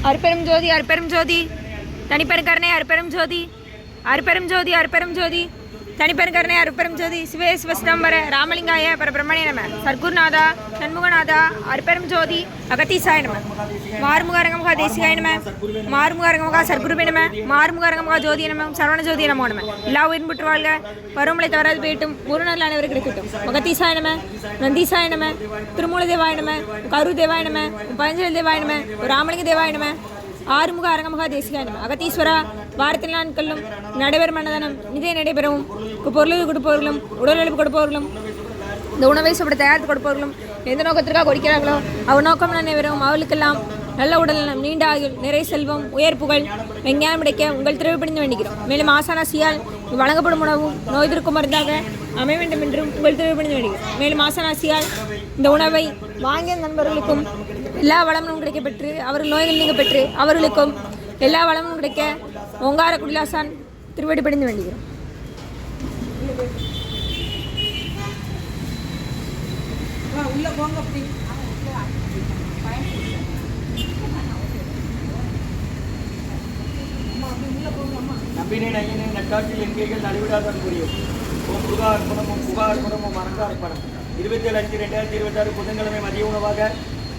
அருப்பெரும் ஜோதி அருப்பெரும் ஜோதி தனிப்பெருங்கருணை அருப்பெரும் ஜோதி அருப்பெரும் ஜோதி அருப்பெரும் ஜோதி தனிப்பெருங்கருணை அருப்பெரும் ஜோதி சிவே சிவசிதம்பர ராமலிங்காய பரபிரம்மணே நம சர்க்குருநாதா சண்முகநாதா அருப்பெரும் ஜோதி அகத்தீசாய நம மாறுமுகரங்கமுகா தேசிகாய நம மாறுமுகரங்கமுகா சர்க்குருவே நம மாறுமுகரங்கமுகா ஜோதி நம சரவண ஜோதி நமோ நம எல்லா உயிரும் பெற்று வாழ்க பருவமழை தவறாது போயிட்டும் ஒரு நாள் அனைவரும் கிடைக்கட்டும் மகத்தீசாய நம நந்தீசாய நம திருமூல தேவாய நம கரு தேவாய நம பஞ்சல் தேவாய நம ராமலிங்க தேவாய நம ஆறுமுக அரங்கமுகா தேசிகாய நம அகத்தீஸ்வரா வாரத்தில் நாட்களும் நடைபெறும் அன்னதானம் நிதியை நடைபெறவும் பொருளுக்கு கொடுப்பவர்களும் உடல் உழைப்பு கொடுப்பவர்களும் இந்த உணவை சாப்பிட தயாரித்து கொடுப்பவர்களும் எந்த நோக்கத்திற்காக கொடுக்கிறார்களோ அவர் நோக்கம் நடைபெறும் அவளுக்கெல்லாம் நல்ல உடல்நலம் நீண்ட ஆயுள் நிறை செல்வம் உயர் புகழ் வெங்காயம் கிடைக்க உங்கள் திருவிழிப்பணிந்து வேண்டுகிறோம். மேலும் ஆசானாசியால் வழங்கப்படும் உணவும் நோய் எதிர்க்கும் மருந்தாக அமைய வேண்டும் என்றும் உங்கள் திருவிழிப்பணிந்து வேண்டுகிறோம். மேலும் ஆசானாசியால் இந்த உணவை வாங்கிய நண்பர்களுக்கும் எல்லா வளமும் கிடைக்கப்பெற்று அவர்கள் நோய்கள் நீங்க பெற்று அவர்களுக்கும் எல்லா வளமும் கிடைக்க ஓங்கார குடிலாசான் திருவடி பணிந்து வேண்டுகிறோம். நம்பினை நையனை நட்டாற்றில் எண்கைகள் நடைவிடாதான் புரியும். ஓம் முருகா அர்ப்பணம் ஓம் புகா அர்ப்பணம் ஓம் அரங்க அர்ப்பணம். 27/5/2026 புதன்கிழமை மதிய உணவாக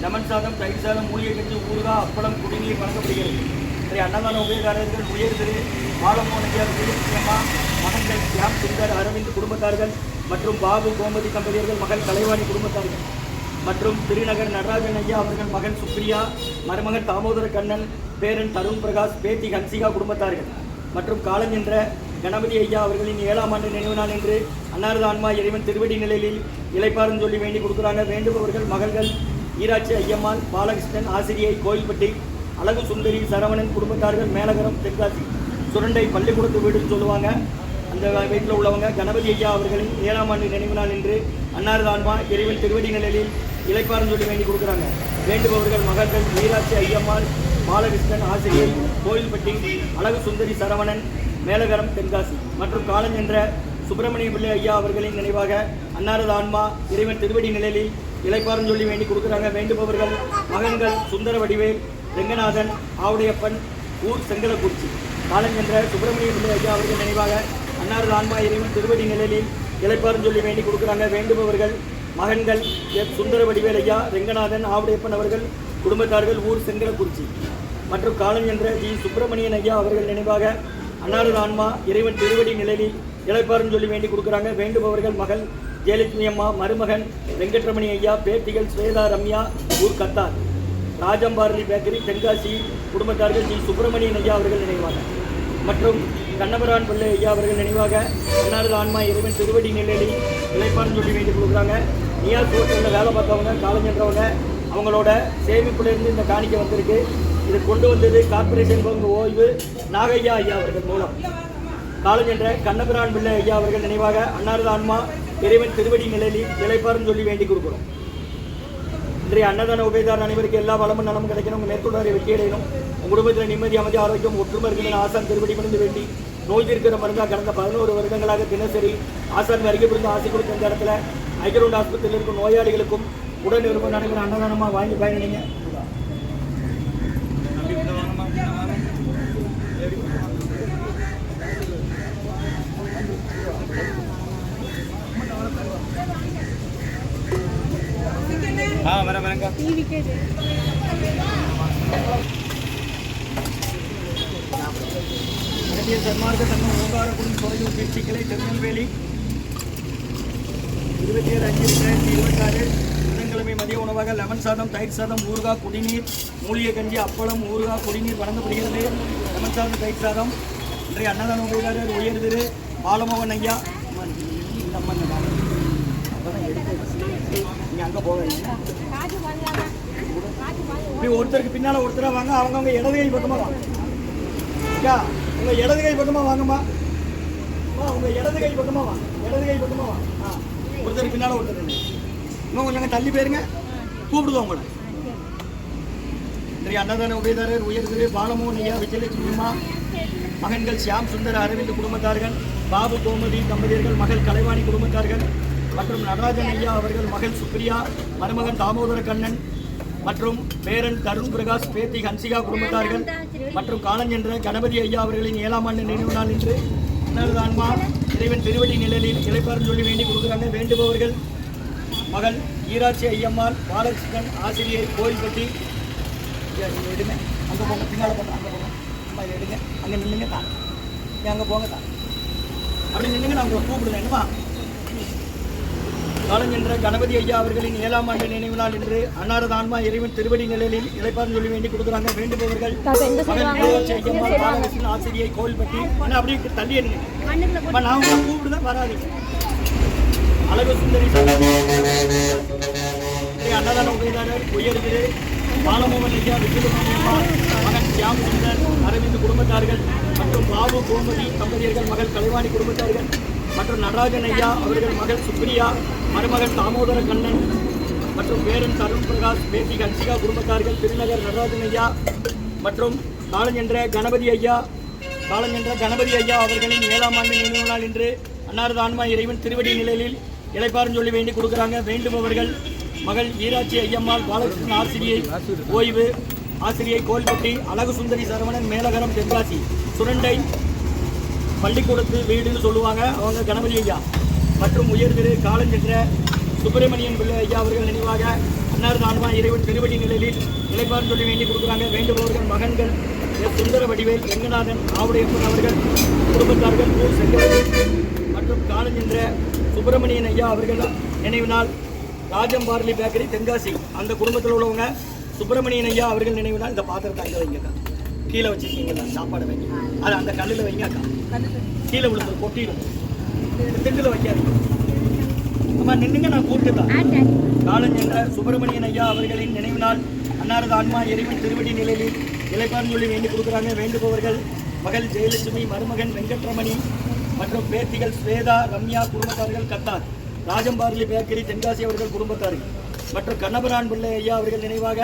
லெமன் சாதம் தயிர் சாதம் மூலிகை கஞ்சி ஊறுகாய் அப்பளம் குடிநீர் வழங்கப்படுகிறது. இன்றைய அன்னதான உபயதாரர்கள் உயர் திரு பாலமோனையார் வீரசியம்மா மகன்கள் சியாம் சுந்தர் அரவிந்த் குடும்பத்தார்கள் மற்றும் பாபு கோமதி தம்பதியர்கள் மகள் கலைவாணி குடும்பத்தார்கள் மற்றும் திருநகர் நடராஜன் ஐயா அவர்கள் மகன் சுப்ரியா மருமகன் தாமோதர கண்ணன் பேரன் தருண் பிரகாஷ் பேத்தி ஹன்சிகா குடும்பத்தார்கள் மற்றும் காலஞ்சென்ற கணபதி ஐயா அவர்களின் 7ஆம் ஆண்டு நினைவு நாள் என்று அன்னாரது ஆன்மா இறைவன் திருவடி நிலையில் இளைப்பாறும் சொல்லி வேண்டி கொடுக்குறாங்க. வேண்டுபவர்கள் மகள்கள் ஈராட்சி ஐயம்மாள் பாலகிருஷ்ணன் ஆசிரியை கோயில்பட்டி அழகு சுந்தரி சரவணன் குடும்பத்தார்கள் மேலகரம் தென்காசி சுரண்டை பள்ளிக்கூடத்து வீடுன்னு சொல்லுவாங்க. அந்த வீட்டில் உள்ளவங்க கணபதி ஐயா அவர்களின் 7ஆம் ஆண்டு நினைவு நாள் என்று அன்னாரது ஆன்மா இறைவன் திருவடி நிலையில் இளைப்பாறும் சொல்லி வேண்டி கொடுக்குறாங்க. வேண்டுபவர்கள் மகள்கள் ஈராட்சி ஐயம்மாள் பாலகிருஷ்ணன் ஆசிரியை கோயில்பட்டி அழகு சுந்தரி சரவணன் மேலகரம் தென்காசி மற்றும் காலஞ்சென்ற சுப்பிரமணிய பிள்ளை ஐயா அவர்களின் நினைவாக அன்னாரது ஆன்மா இறைவன் திருவடி நிலையில் இளைப்பாறும் சொல்லி வேண்டி கொடுக்குறாங்க. வேண்டுபவர்கள் மகன்கள் சுந்தர வடிவேல் ரெங்கநாதன் ஆவுடையப்பன் ஊர் செங்கலக்குறிச்சி காலஞ்சென்ற சுப்பிரமணிய பிள்ளை ஐயா அவர்கள் நினைவாக அன்னாரது ஆன்மா இறைவன் திருவடி நிலையில் இளைப்பாறும் சொல்லி வேண்டி கொடுக்குறாங்க. வேண்டுபவர்கள் மகன்கள் சுந்தர வடிவேல் ஐயா ரெங்கநாதன் ஆவுடையப்பன் அவர்கள் குடும்பத்தார்கள் ஊர் செங்கலக்குறிச்சி மற்றும் காலஞ்சென்ற ஜி சுப்பிரமணியன் ஐயா அவர்கள் நினைவாக அன்னாரது ஆன்மா இறைவன் திருவடி நிலையில் இளைப்பாறும் சொல்லி வேண்டி கொடுக்குறாங்க. வேண்டுபவர்கள் மகள் ஜெயலட்சுமி அம்மா மருமகன் வெங்கட்ரமணி ஐயா பேத்திகள் ஸ்வேதா ரம்யா ஊர் கத்தார் ராஜம்பாரலி பேக்கரி தென்காசி குடும்பத்தார்கள் ஜி சுப்பிரமணியன் ஐயா அவர்கள் நினைவாக மற்றும் கண்ணபரான் பிள்ளை ஐயா அவர்கள் நினைவாக அன்னாரது ஆன்மா இறைவன் திருவடி நிலையில் இளைப்பாறும் சொல்லி வேண்டி கொடுக்குறாங்க. நியாஸ் ஹோட்டலில் வேலை பார்த்தவங்க காலஞ்சென்றவங்க அவங்களோட சேமிப்புலேருந்து இந்த காணிக்கை வந்திருக்கு. இது கொண்டு வந்தது கார்பரேஷன் பங்கு ஓய்வு நாகையா ஐயா அவர்கள் மூலம். காலஞ்சென்ற கண்ணபிரான் பிள்ளை ஐயா அவர்கள் நினைவாக அன்னாரது ஆன்மா இறைவன் திருவடி நிலையில் இளைப்பாறும் சொல்லி வேண்டி கொடுக்குறோம். இன்றைய அன்னதான உபயதார அனைவருக்கு எல்லா வளமும் நலமும் கிடைக்கணும். உங்கள் மேற்கொண்டாரை வெற்றி அடையணும். உங்கள் குடும்பத்தில் நிம்மதி அமைதி ஆரோக்கியம் ஒற்றுமை இருக்கிற ஆசான் திருவடி பணிந்து வேண்டி நோய் தீர்க்கிற மருந்தாக கடந்த 11 வருடங்களாக தினசரி ஆசான் அருகே பிடிந்து ஆசை கொடுத்த இந்த இடத்துல ஐக்கியரோட ஆஸ்பத்திரியில் இருக்கும் நோயாளிகளுக்கும் உடன் இருக்கும் நடைபெற அன்னதானமாக வாங்கி பயணிங்க. சன்மார்க்க சங்கம் ஓங்காரக்குடி தொலைவு பேச்சுக்களை திருநெல்வேலி 27/5/2026 புதன்கிழமை மதிய உணவாக லெமன் சாதம் தயிர் சாதம் ஊறுகாய் குடிநீர் மூலிகை கஞ்சி அப்பளம் ஊறுகாய் குடிநீர் வழங்கப்படுகிறது. லெமன் சாதம் தயிர் சாதம். இன்றைய அன்னதான உபயதாரர் உயர் திரு பாலமோகன் ஐயா நீங்கள் அங்கே போவீங்க. இப்படி ஒருத்தருக்கு பின்னால் ஒருத்தராக வாங்க. அவங்கவுங்க இடது கை பக்கமாக வாங்க. உங்கள் இடது கை பக்கமாக வாங்கம்மா. உங்கள் இடது கை பக்கமாக வாங்க. இடது கை பக்கமாக வாங்க. ஒருத்தருக்கு பின்னால் ஒருத்தர் இன்னும் கொஞ்சம் தள்ளி போயிருங்க. கூப்பிடுவோம் உங்களை. இன்றைய அன்னதான உபயதாரர் உயர் திரு பாலமோகன் ஐயா விஜயலட்சுமி அம்மா மகன்கள் சியாம் சுந்தர் அரவிந்த் குடும்பத்தார்கள் பாபு கோமதி தம்பதியர்கள் மகள் கலைவாணி குடும்பத்தார்கள் மற்றும் நடராஜன் ஐயா அவர்கள் மகள் சுப்ரியா மருமகன் தாமோதர கண்ணன் மற்றும் பேரன் தருண் பிரகாஷ், பேத்தி ஹன்சிகா குடும்பத்தார்கள் மற்றும் காலஞ்சென்ற கணபதி ஐயா அவர்களின் 7ஆம் ஆண்டு நினைவு நாள் இன்று அன்னாரது ஆன்மா இறைவன் திருவடி நிழலில் இளைப்பாறும் சொல்லி வேண்டி கொடுக்குறாங்க. வேண்டுபவர்கள் மகள் ஈராட்சி ஐயம்மாள், பாலகிருஷ்ணன், ஆசிரியை, கோயில்பட்டி. எடுங்க, அங்கே போங்க, பின்னால் போங்க, அங்கே போங்க, அம்மா எடுங்க, அங்கே நின்றுங்க தான், அங்கே போங்க தான், அப்படி நின்றுங்க, நான் உங்களை கூப்பிடுறேன். என்னமா காலஞ்சென்ற கணபதி ஐயா அவர்களின் 7ஆம் ஆண்டு நினைவு நாள் என்று அன்னாரது ஆன்மா இறைவன் திருவடி நிலையில் இளைப்பாறும் சொல்லி வேண்டி கொடுக்குறாங்க. வேண்டுபவர்கள் ஆசிரியை, கோயில்பட்டி. அப்படியே தள்ளி எடுங்க, நான் உங்களை கூப்பிடுதான் வராதிங்க. அழகு சுந்தரி அன்னதான உபயதாரர் உயர்திரு பாலமோகன் ஐயா, விஜயகுமாரியம்மா மகன் சியாம் சுந்தர், அரவிந்த் குடும்பத்தார்கள் மற்றும் பாபு கோமதி தம்பதியர்கள் மகள் கலைவாணி குடும்பத்தார்கள் மற்றும் நடராஜன் ஐயா அவர்கள் மகள் சுப்ரியா, மருமகன் தாமோதர கண்ணன் மற்றும் பேரன் தருண் பிரகாஷ், பேத்தி ஹன்சிகா குடும்பத்தார்கள், திருநகர் நடராஜன் ஐயா மற்றும் காலஞ்சென்ற கணபதி ஐயா அவர்களின் 7ஆம் ஆண்டு நினைவு நாள் இன்று அன்னாரது ஆன்மா இறைவன் திருவடி நிலையில் இளைப்பாறும் சொல்லி வேண்டி கொடுக்குறாங்க. வேண்டுபவர்கள் மகள் ஈராட்சி ஐயம்மாள், பாலகிருஷ்ணன், ஆசிரியை கோயில்பட்டி, அழகு சுந்தரி சரவணன், மேலகரம், தென்காசி, சுரண்டை பள்ளிக்கூடத்து வீடுன்னு சொல்லுவாங்க அவங்க கணபதி ஐயா மற்றும் உயர்திரு காலஞ்சென்ற சுப்பிரமணியன் பிள்ளை ஐயா அவர்கள் நினைவாக அன்னாரது ஆன்மா இறைவன் திருவடி நிலையில் இளைப்பாறும் சொல்லி வேண்டி கொடுக்குறாங்க. வேண்டுபவர்கள் மகன்கள் எஸ் சுந்தர வடிவேல், ரெங்கநாதன், ஆவுடையப்பன் அவர்கள் குடும்பத்தார்கள், செங்கோடு மற்றும் காலஞ்சென்ற சுப்பிரமணியன் ஐயா அவர்கள் நினைவு நாள் ராஜம் பார்லி பேக்கரி, தென்காசி, அந்த குடும்பத்தில் உள்ளவங்க சுப்பிரமணியன் ஐயா அவர்கள் நினைவு நாள். இந்த பாத்திரத்தை அங்கே வைங்கக்கா, கீழே வச்சுருக்கீங்களா, சாப்பாடு வைங்க, அது அந்த கல்லில் வைங்கக்கா, கீழே விழுந்து கொட்டிடும், திண்டில் வைக்காதீங்க. அம்மா நின்றுங்க, நான் கூப்பிட்டுதான். காலஞ்சென்ற சுப்பிரமணியன் ஐயா அவர்களின் நினைவு நாள் அன்னாரது ஆன்மா இறைவன் திருவடி நிலையில் இளைப்பாறும் சொல்லி வேண்டி கொடுக்குறாங்க. வேண்டுபவர்கள் மகள் ஜெயலட்சுமி, மருமகன் வெங்கட்ரமணி மற்றும் பேத்திகள் ஸ்வேதா, ரம்யா குடும்பத்தார்கள், கத்தார், ராஜம்பார்லி பேக்கரி, தென்காசி அவர்கள் குடும்பத்தார்கள் மற்றும் கண்ணபரான் பிள்ளை ஐயா அவர்கள் நினைவாக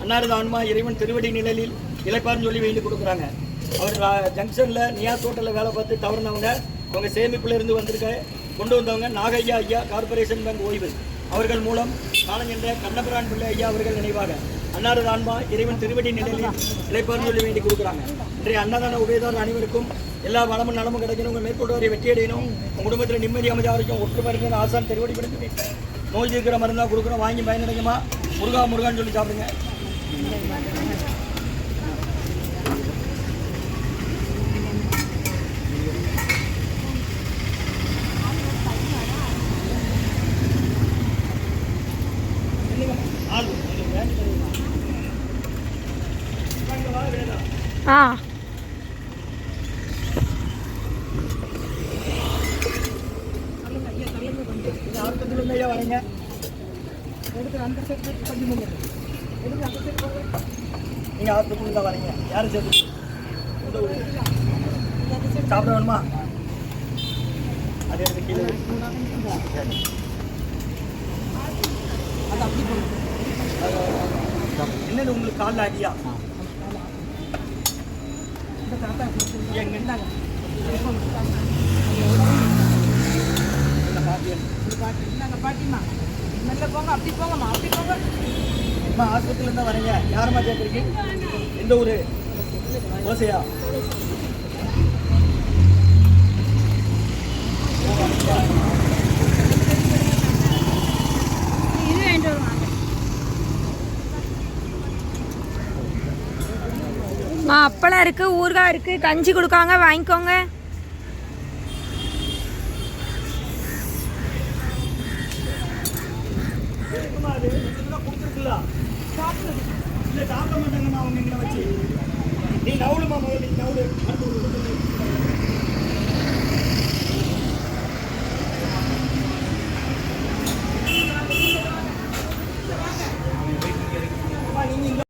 அன்னாரது ஆன்மா இறைவன் திருவடி நிழலில் இளைப்பாறும் சொல்லி வேண்டி கொடுக்குறாங்க. அவர் ஜங்ஷனில் நியாஸ் ஹோட்டலில் வேலை பார்த்து தவறுனவங்க, அவங்க சேமிப்பில் இருந்து கொண்டு வந்தவங்க நாகையா ஐயா, கார்பரேஷன் பேங்க் ஓய்வு அவர்கள் மூலம் காலஞ்சென்ற கண்ணபரான் பிள்ளை ஐயா அவர்கள் நினைவாக அன்னாரது ஆன்மா இறைவன் திருவடி நிலையில் இளைப்பாறும் சொல்லி வேண்டி கொடுக்குறாங்க. இன்றைய அன்னதான உபயதாரர் அனைவருக்கும் எல்லா வளமும் நலமும் கிடைக்கணும், உங்கள் மேற்கொண்டு வெற்றி அடையணும், உங்கள் குடும்பத்தில் நிம்மதி அமைதி ஆரோக்கியம் ஒற்றுமை ஆசான் திருவடி படுத்து நோய் தீர்க்கிற மருந்தாக கொடுக்குறோம், வாங்கி பயனடைங்கம்மா. முருகான்னு சொல்லி சாப்பிடுங்க. வரீங்க நீங்க ஆஸ்பத்திரியில் தான் வரீங்க, யாரும் சேர்த்து சாப்பிட வேணுமா? அது எனக்கு கீழே என்னது உங்களுக்கு காலில் அடியா? பாட்டிமா மெல்ல போங்க, அப்படி போங்கம்மா, அப்படி போங்க. அம்மா ஆஸ்பத்திரியில தான் வரீங்க, யாரம்மா சேர்த்துருக்கீங்க? எந்த ஊரு? ஓசையா? அப்பளம் இருக்கு, ஊறுகாய் இருக்கு, கஞ்சி கொடுக்காங்க, வாங்கிக்கோங்க. சாப்பிட மாட்டாங்கம்மா அவங்க எங்களை வச்சு. நீ நவுளுமா முதல்ல, நீ நவுளு.